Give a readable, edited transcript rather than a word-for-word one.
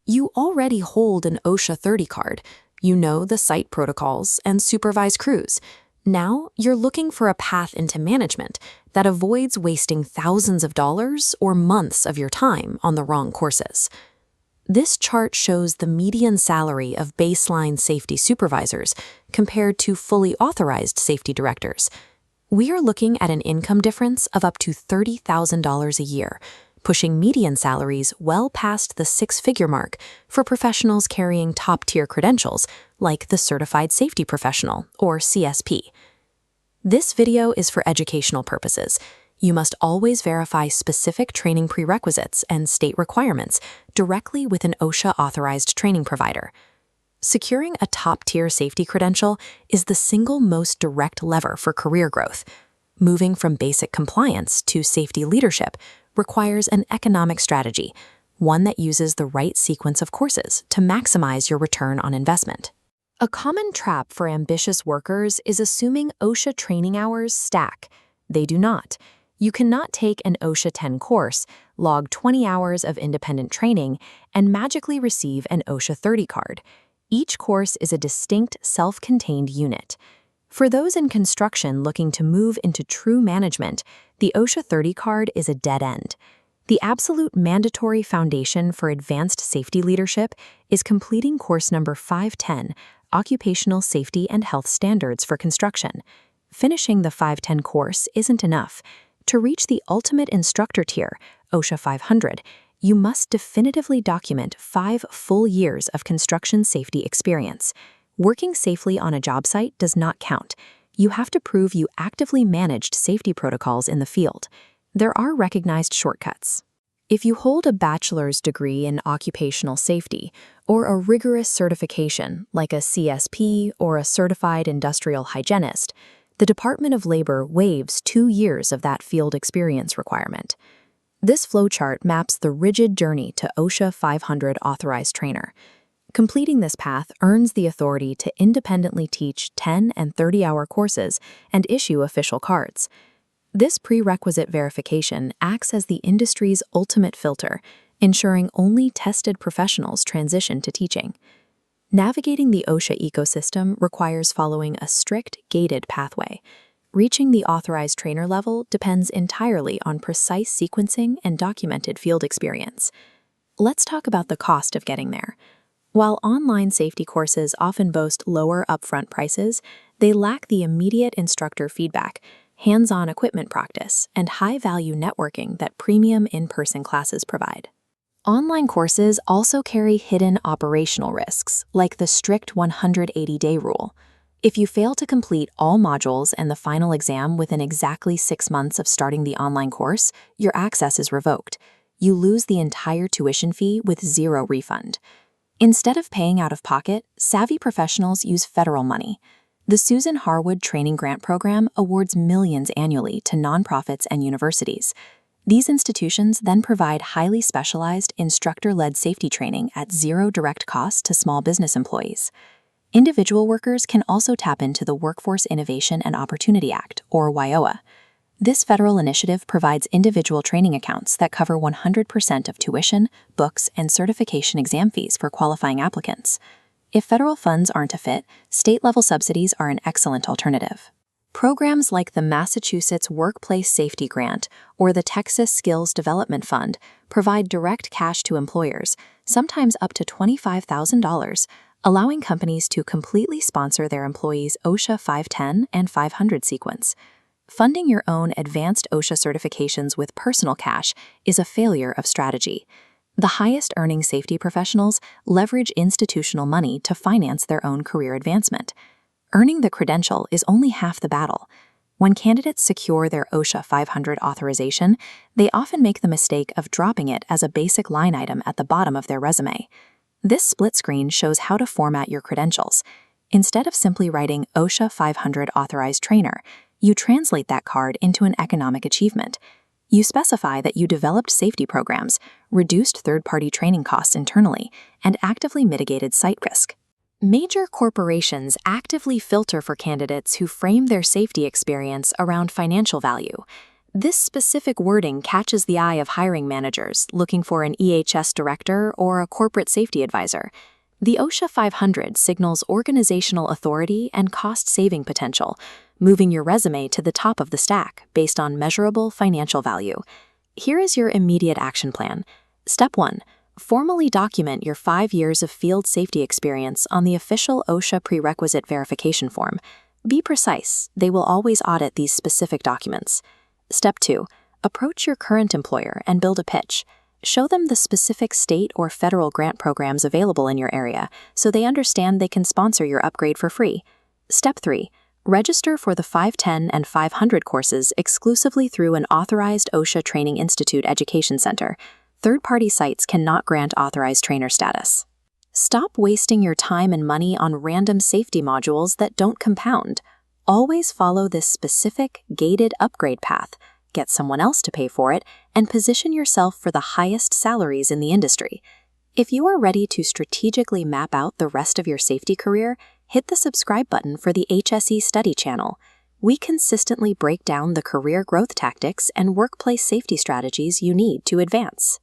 You already hold an OSHA 30 card. You know the site protocols and supervise crews. Now you're looking for a path into management that avoids wasting thousands of dollars or months of your time on the wrong courses. This chart shows the median salary of baseline safety supervisors compared to fully authorized safety directors. We are looking at an income difference of up to $30,000 a year, pushing median salaries well past the six-figure mark for professionals carrying top-tier credentials like the Certified Safety Professional, or CSP. This video is for educational purposes. You must always verify specific training prerequisites and state requirements directly with an OSHA-authorized training provider. Securing a top-tier safety credential is the single most direct lever for career growth. Moving from basic compliance to safety leadership requires an economic strategy, one that uses the right sequence of courses to maximize your return on investment. A common trap for ambitious workers is assuming OSHA training hours stack. They do not. You cannot take an OSHA 10 course, log 20 hours of independent training, and magically receive an OSHA 30 card. Each course is a distinct, self-contained unit. For those in construction looking to move into true management, the OSHA 30 card is a dead end. The absolute mandatory foundation for advanced safety leadership is completing course number 510, Occupational Safety and Health Standards for Construction. Finishing the 510 course isn't enough. To reach the ultimate instructor tier, OSHA 500, you must definitively document 5 full years of construction safety experience. Working safely on a job site does not count. You have to prove you actively managed safety protocols in the field. There are recognized shortcuts. If you hold a bachelor's degree in occupational safety or a rigorous certification like a CSP or a certified industrial hygienist, the Department of Labor waives 2 years of that field experience requirement. This flowchart maps the rigid journey to OSHA 500 Authorized Trainer. Completing this path earns the authority to independently teach 10 and 30-hour courses and issue official cards. This prerequisite verification acts as the industry's ultimate filter, ensuring only tested professionals transition to teaching. Navigating the OSHA ecosystem requires following a strict, gated pathway. Reaching the authorized trainer level depends entirely on precise sequencing and documented field experience. Let's talk about the cost of getting there. While online safety courses often boast lower upfront prices, they lack the immediate instructor feedback, hands-on equipment practice, and high-value networking that premium in-person classes provide. Online courses also carry hidden operational risks, like the strict 180-day rule. If you fail to complete all modules and the final exam within exactly 6 months of starting the online course, your access is revoked. You lose the entire tuition fee with zero refund. Instead of paying out of pocket, savvy professionals use federal money. The Susan Harwood Training Grant Program awards millions annually to nonprofits and universities. These institutions then provide highly specialized, instructor-led safety training at zero direct cost to small business employees. Individual workers can also tap into the Workforce Innovation and Opportunity Act, or WIOA. This federal initiative provides individual training accounts that cover 100% of tuition, books, and certification exam fees for qualifying applicants. If federal funds aren't a fit, state-level subsidies are an excellent alternative. Programs like the Massachusetts Workplace Safety Grant or the Texas Skills Development Fund provide direct cash to employers, sometimes up to $25,000, allowing companies to completely sponsor their employees' OSHA 510 and 500 sequence. Funding your own advanced OSHA certifications with personal cash is a failure of strategy. The highest-earning safety professionals leverage institutional money to finance their own career advancement. Earning the credential is only half the battle. When candidates secure their OSHA 500 authorization, they often make the mistake of dropping it as a basic line item at the bottom of their resume. This split screen shows how to format your credentials. Instead of simply writing OSHA 500 Authorized Trainer, you translate that card into an economic achievement. You specify that you developed safety programs, reduced third-party training costs internally, and actively mitigated site risk. Major corporations actively filter for candidates who frame their safety experience around financial value. This specific wording catches the eye of hiring managers looking for an EHS director or a corporate safety advisor. The OSHA 500 signals organizational authority and cost-saving potential, moving your resume to the top of the stack based on measurable financial value. Here is your immediate action plan. Step 1. Formally document your 5 years of field safety experience on the official OSHA prerequisite verification form. Be precise, they will always audit these specific documents. Step 2. Approach your current employer and build a pitch. Show them the specific state or federal grant programs available in your area so they understand they can sponsor your upgrade for free. Step 3. Register for the 510 and 500 courses exclusively through an authorized OSHA Training Institute Education Center. Third-party sites cannot grant authorized trainer status. Stop wasting your time and money on random safety modules that don't compound. Always follow this specific, gated upgrade path, get someone else to pay for it, and position yourself for the highest salaries in the industry. If you are ready to strategically map out the rest of your safety career, hit the subscribe button for the HSE Study channel. We consistently break down the career growth tactics and workplace safety strategies you need to advance.